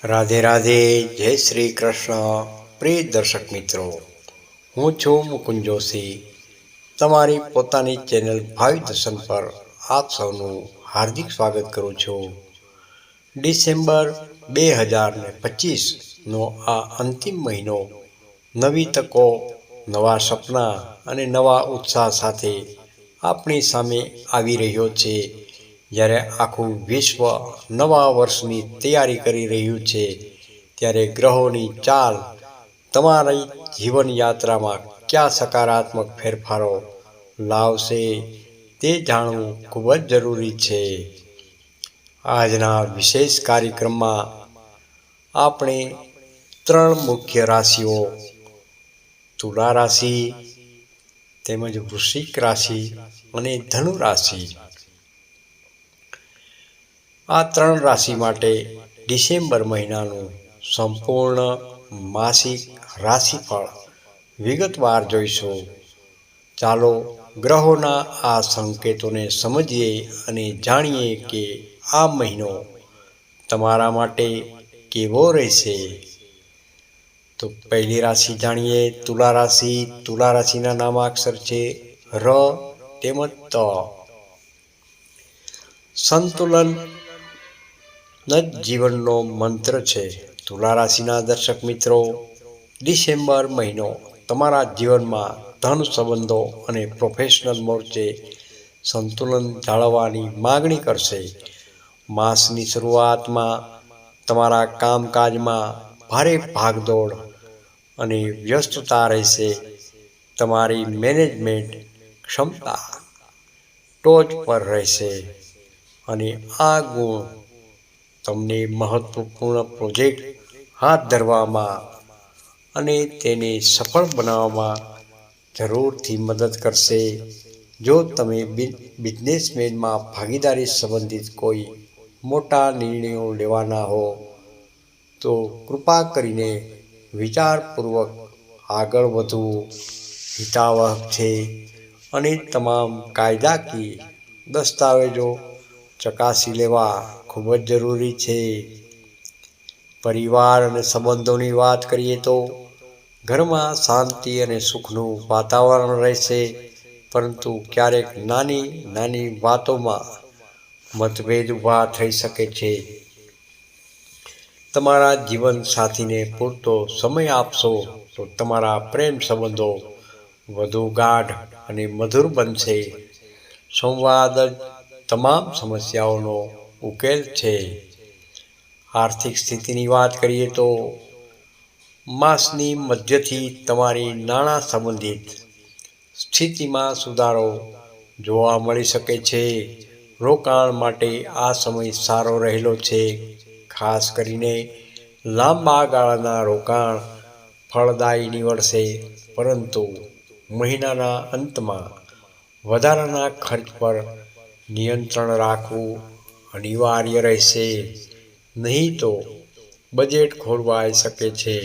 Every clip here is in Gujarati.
રાધે રાધે, જય શ્રી કૃષ્ણ. પ્રિય દર્શક મિત્રો, હું છું મુકુંદ જોશી. તમારી પોતાની ચેનલ ભાવિ દર્શન પર આપ સૌનું હાર્દિક સ્વાગત કરું છું. ડિસેમ્બર 2025નો આ અંતિમ મહિનો નવી તકો, નવા સપના અને નવા ઉત્સાહ સાથે આપણી સામે આવી રહ્યો છે. જ્યારે આખું વિશ્વ નવા વર્ષની તૈયારી કરી રહ્યું છે, ત્યારે ગ્રહોની ચાલ તમારી જીવનયાત્રામાં કયા સકારાત્મક ફેરફારો લાવશે તે જાણવું ખૂબ જ જરૂરી છે. આજના વિશેષ કાર્યક્રમમાં આપણે 3 મુખ્ય રાશિઓ તુલા રાશિ, તેમજ વૃશ્ચિક રાશિ અને ધનુ રાશિ, આ 3 રાશિ માટે ડિસેમ્બર મહિનાનું સંપૂર્ણ માસિક રાશિફળ વિગતવાર જોઈશું. ચાલો ગ્રહોના આ સંકેતોને સમજીએ અને જાણીએ કે આ મહિનો તમારા માટે કેવો રહેશે. તો પહેલી રાશિ જાણીએ, તુલા રાશિ. તુલા રાશિના નામાક્ષર છે ર તેમજ ત. સંતુલન જ જીવનનો મંત્ર છે. તુલા રાશિના દર્શક મિત્રો, ડિસેમ્બર મહિનો તમારા જીવનમાં ધન, સંબંધો અને પ્રોફેશનલ મોરચે સંતુલન જાળવવાની માગણી કરશે. માસની શરૂઆતમાં તમારા કામકાજમાં ભારે ભાગદોડ અને વ્યસ્તતા રહેશે. તમારી મેનેજમેન્ટ ક્ષમતા ટોચ પર રહેશે અને આ ગુણ તમને મહત્વપૂર્ણ પ્રોજેક્ટ હાથ ધરવામાં અને તેને સફળ બનાવવામાં જરૂરથી મદદ કરશે. જો તમે બિઝનેસમેનમાં ભાગીદારી સંબંધિત કોઈ મોટા નિર્ણયો લેવાના હો, તો કૃપા કરીને વિચારપૂર્વક આગળ વધવું હિતાવહ છે અને તમામ કાયદાકીય દસ્તાવેજો ચકાસી લેવા ખૂબ જ જરૂરી છે. પરિવાર અને સંબંધોની વાત કરીએ તો ઘરમાં શાંતિ અને સુખનું વાતાવરણ રહેશે, પરંતુ ક્યારેક નાની નાની વાતોમાં મતભેદ ઊભા થઈ શકે છે. તમારા જીવનસાથીને પૂરતો સમય આપશો તો તમારા પ્રેમ સંબંધો વધુ ગાઢ અને મધુર બનશે. સંવાદ જ તમામ સમસ્યાઓનો ઉકેલ છે. આર્થિક સ્થિતિની વાત કરીએ તો માસની મધ્યથી તમારી નાણાં સંબંધિત સ્થિતિમાં સુધારો જોવા મળી શકે છે. રોકાણ માટે આ સમય સારો રહેલો છે. ખાસ કરીને લાંબા ગાળાના રોકાણ ફળદાયી નીવડશે, પરંતુ મહિનાના અંતમાં વધારાના ખર્ચ પર નિયંત્રણ રાખવું અનિવાર્ય રહેશે, નહીં તો બજેટ ખોરવાઈ શકે છે.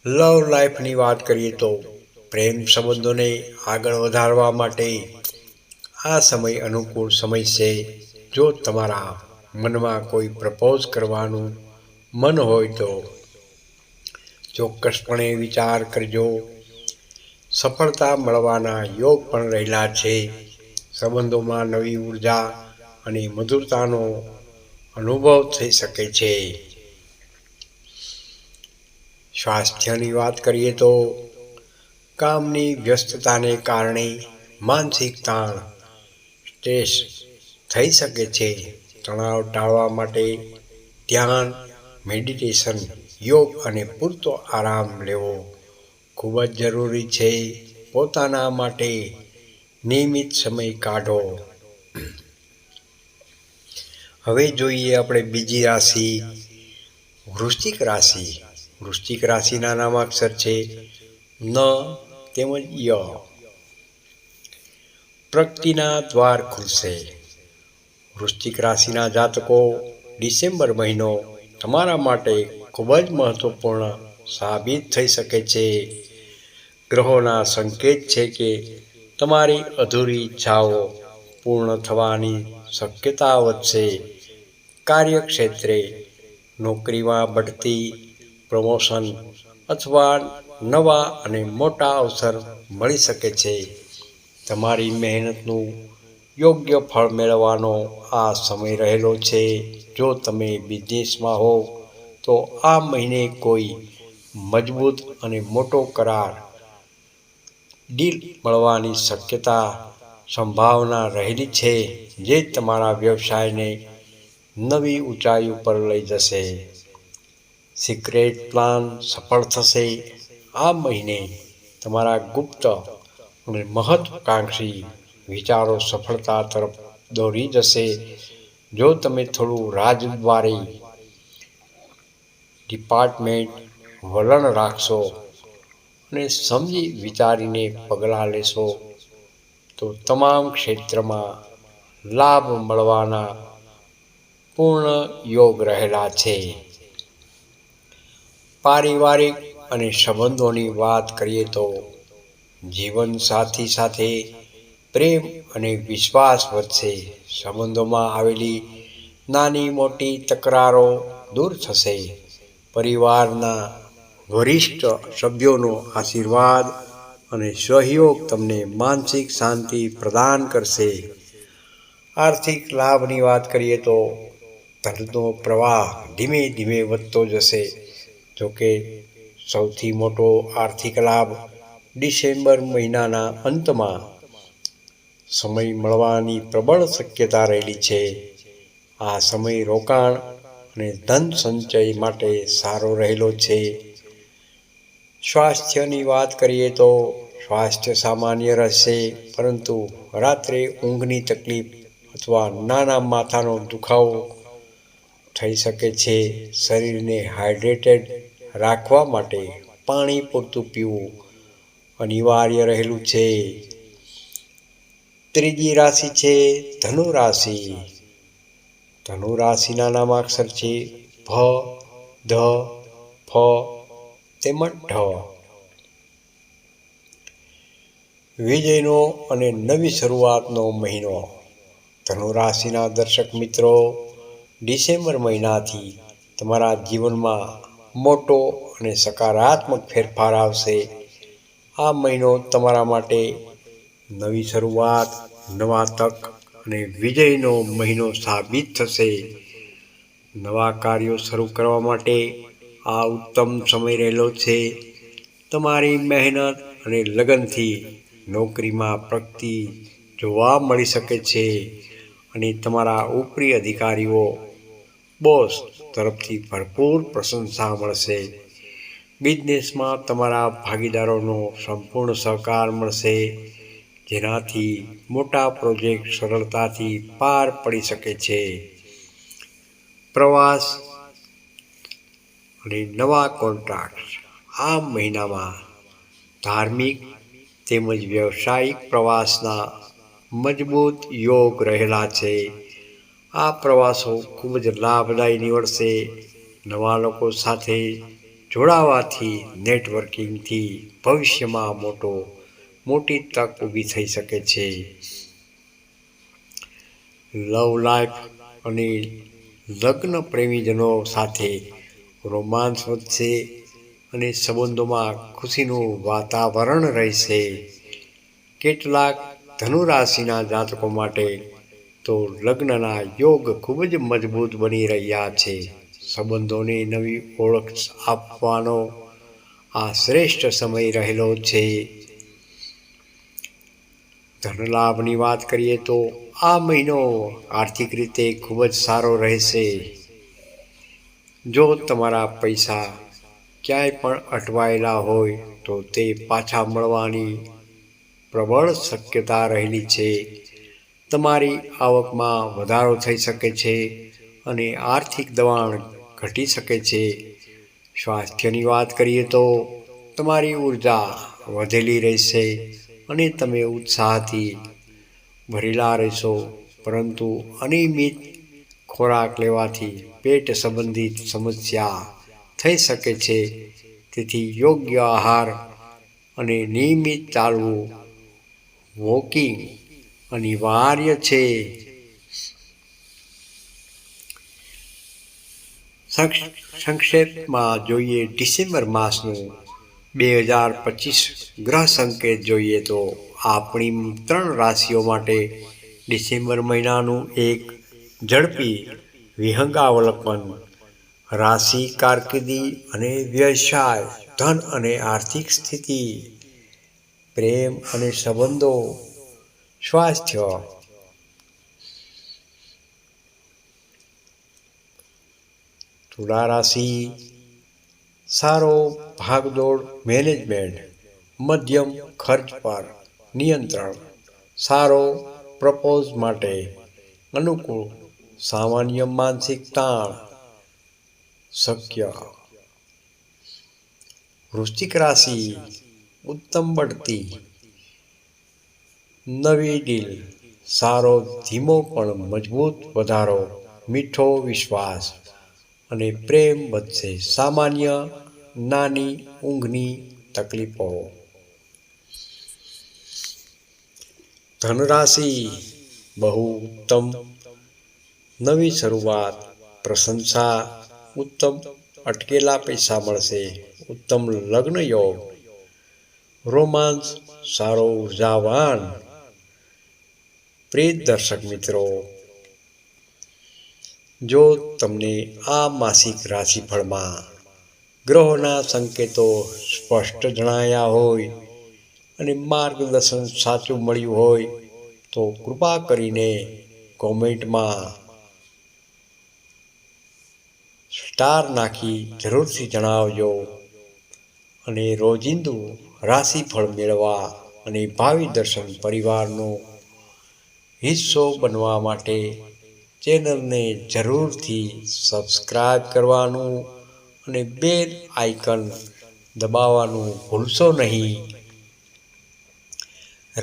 લવ લાઈફની વાત કરીએ તો પ્રેમ સંબંધોને આગળ વધારવા માટે આ સમય અનુકૂળ સમય છે. જો તમારા મનમાં કોઈ પ્રપોઝ કરવાનું મન હોય તો ચોક્કસપણે વિચાર કરજો. સફળતા મળવાના યોગ પણ રહેલા છે. સંબંધોમાં નવી ઉર્જા અને મધુરતાનો અનુભવ થઈ શકે છે. સ્વાસ્થ્યની વાત કરીએ તો કામની વ્યસ્તતાને કારણે માનસિક તાણ, સ્ટ્રેસ થઈ શકે છે. તણાવ ટાળવા માટે ધ્યાન, મેડિટેશન, યોગ અને પૂરતો આરામ લેવો ખૂબ જ જરૂરી છે. પોતાના માટે નિયમિત સમય કાઢો. હવે જોઈએ આપણે બીજી રાશિ, વૃશ્ચિક રાશિ. વૃશ્ચિક રાશિના નામાક્ષર છે ન તેમજ ય. પ્રગતિના દ્વાર ખુલશે. વૃશ્ચિક રાશિના જાતકો, ડિસેમ્બર મહિનો તમારા માટે ખૂબ જ મહત્વપૂર્ણ સાબિત થઈ શકે છે. ગ્રહોના સંકેત છે કે તમારી અધૂરી ઈચ્છાઓ પૂર્ણ થવાની શક્યતા વધશે. કાર્યક્ષેત્રે નોકરીમાં બઢતી, પ્રમોશન અથવા નવા અને મોટા અવસર મળી શકે છે. તમારી મહેનતનું યોગ્ય ફળ મેળવવાનો આ સમય રહેલો છે. જો તમે બિઝનેસમાં હો તો આ મહિને કોઈ મજબૂત અને મોટો કરાર ડીલ મળવાની સંભાવના રહેલી છે, જે તમારા વ્યવસાયને નવી ઊંચાઈ ઉપર લઈ જશે. સિક્રેટ પ્લાન સફળ થશે. આ મહિને તમારા ગુપ્ત અને મહત્વાકાંક્ષી વિચારો સફળતા તરફ દોરી જશે. જો તમે થોડું રાજદ્વારી ડિપાર્ટમેન્ટ વલણ રાખશો અને સમજી વિચારીને પગલાં લેશો તો તમામ ક્ષેત્રમાં લાભ મળવાના પૂર્ણ યોગ રહેલા છે. પારિવારિક અને સંબંધોની વાત કરીએ તો જીવનસાથી સાથે પ્રેમ અને વિશ્વાસ વધશે. સંબંધોમાં આવેલી નાની મોટી તકરારો દૂર થશે. પરિવારના વરિષ્ઠ સભ્યોનો આશીર્વાદ અને સહયોગ તમને માનસિક શાંતિ પ્રદાન કરશે. આર્થિક લાભની વાત કરીએ તો ધનનો પ્રવાહ ધીમે ધીમે વધતો જશે. જોકે સૌથી મોટો આર્થિક લાભ ડિસેમ્બર મહિનાના અંતમાં સમય મળવાની પ્રબળ શક્યતા રહેલી છે. આ સમય રોકાણ અને ધન સંચય માટે સારો રહેલો છે. સ્વાસ્થ્યની વાત કરીએ તો સ્વાસ્થ્ય સામાન્ય રહેશે, પરંતુ રાત્રે ઊંઘની તકલીફ અથવા નાના માથાનો દુખાવો થઈ શકે છે. શરીરને હાઇડ્રેટેડ રાખવા માટે પાણી પૂરતું પીવું અનિવાર્ય રહેલું છે. ત્રીજી રાશિ છે ધનુ રાશિ. ધનુ રાશિના નામાક્ષર છે ભ, ધ, ફ તેમજ ઢ. વિજયનો અને નવી શરૂઆતનો મહિનો. ધનુ રાશિના દર્શક મિત્રો, ડિસેમ્બર મહિનાથી તમારા જીવનમાં મોટો અને સકારાત્મક ફેરફાર આવશે. આ મહિનો તમારા માટે નવી શરૂઆત, નવા તક અને વિજયનો મહિનો સાબિત થશે. નવા કાર્યો શરૂ કરવા માટે આ ઉત્તમ સમય રહેલો છે. તમારી મહેનત અને લગનથી નોકરીમાં પ્રગતિ જોવા મળી શકે છે અને તમારા ઉપરી અધિકારીઓ, બોસ તરફથી ભરપૂર પ્રશંસા મળશે. બિઝનેસમાં તમારા ભાગીદારોનો સંપૂર્ણ સહકાર મળશે, જેનાથી મોટા પ્રોજેક્ટ સરળતાથી પાર પડી શકે છે. પ્રવાસ અને નવા કોન્ટ્રાક્ટ. આ મહિનામાં ધાર્મિક તેમજ વ્યવસાયિક પ્રવાસના મજબૂત યોગ રહેલા છે. આ પ્રવાસો ખૂબ જ લાભદાયી નીવડશે. નવા લોકો સાથે જોડાવાથી નેટવર્કિંગથી ભવિષ્યમાં મોટી તક ઊભી થઈ શકે છે. લવ લાઈફ અને લગ્ન પ્રેમીજનો સાથે રોમાન્સ વધશે અને સંબંધોમાં ખુશીનું વાતાવરણ રહેશે. કેટલાક ધનુ રાશિના જાતકો માટે તો લગ્નના યોગ ખૂબ જ મજબૂત બની રહ્યા છે. સંબંધોને નવી ઓળખ આપવાનો આ શ્રેષ્ઠ સમય રહેલો છે. ધનલાભની વાત કરીએ તો આ મહિનો આર્થિક રીતે ખૂબ જ સારો રહેશે. જો તમારા પૈસા ક્યાંય પણ અટવાયેલા હોય તો તે પાછા મળવાની પ્રબળ શક્યતા રહેલી છે. તમારી આવકમાં વધારો થઈ શકે છે અને આર્થિક દબાણ ઘટી શકે છે. સ્વાસ્થ્યની વાત કરીએ તો તમારી ઉર્જા વધેલી રહેશે અને તમે ઉત્સાહથી ભરેલા રહેશો, પરંતુ અનિયમિત ખોરાક લેવાથી પેટ સંબંધિત સમસ્યા થઈ શકે છે. તેથી યોગ્ય આહાર અને નિયમિત ચાલવું, વોકિંગ અનિવાર્ય છે. સંક્ષેપમાં જોઈએ ડિસેમ્બર માસનું 2025 ગ્રહ સંકેત જોઈએ તો આપણી 3 રાશિઓ માટે ડિસેમ્બર મહિનાનું એક ઝડપી વિહંગાવલોકન. રાશિ કારકિર્દી અને વ્યવસાય, ધન અને આર્થિક સ્થિતિ, પ્રેમ અને સંબંધો, સ્વાસ્થ્ય. તુલા રાશિ સારો ભાગદોડ મેનેજમેન્ટ, મધ્યમ ખર્ચ પર નિયંત્રણ, સારો પ્રપોઝ માટે અનુકૂળ, સામાન્ય માનસિક તાણ શક્ય. વૃશ્ચિક રાશિ ઉત્તમ બઢતી, નવી ડીલ, સારો ધીમો પણ મજબૂત વધારો, મીઠો વિશ્વાસ અને પ્રેમ વધશે, સામાન્ય નાની ઊંઘની તકલીફો. ધનરાશિ બહુ ઉત્તમ, નવી શરૂઆત, પ્રશંસા, ઉત્તમ અટકેલા પૈસા મળશે, ઉત્તમ લગ્ન યોગ, રોમાંસ સારો ઉર્જાવાન. પ્રિય દર્શક મિત્રો, જો તમને આ માસિક રાશિફળમાં ગ્રહોના સંકેતો સ્પષ્ટ જણાયા હોય અને માર્ગદર્શન સાચું મળ્યું હોય તો કૃપા કરીને કોમેન્ટમાં સ્ટાર નાખી જરૂરથી જણાવજો. અને રોજિંદુ રાશિફળ મેળવવા અને ભાવિ દર્શન પરિવારનો હિસ્સો બનવા માટે ચેનલને જરૂરથી સબસ્ક્રાઈબ કરવાનું અને બેલ આઇકન દબાવવાનું ભૂલશો નહીં.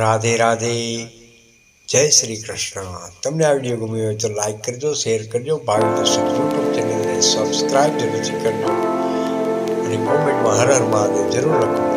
રાધે રાધે, જય શ્રી કૃષ્ણ. તમને આ વિડીયો ગમ્યો હોય તો લાઈક કરજો, શેર કરજો, ભાવિ દર્શન યુટ્યુબ ચેનલને સબસ્ક્રાઈબ જરૂરથી કરજો અને કોમેન્ટમાં હર હર મહાદેવ જરૂર લખો.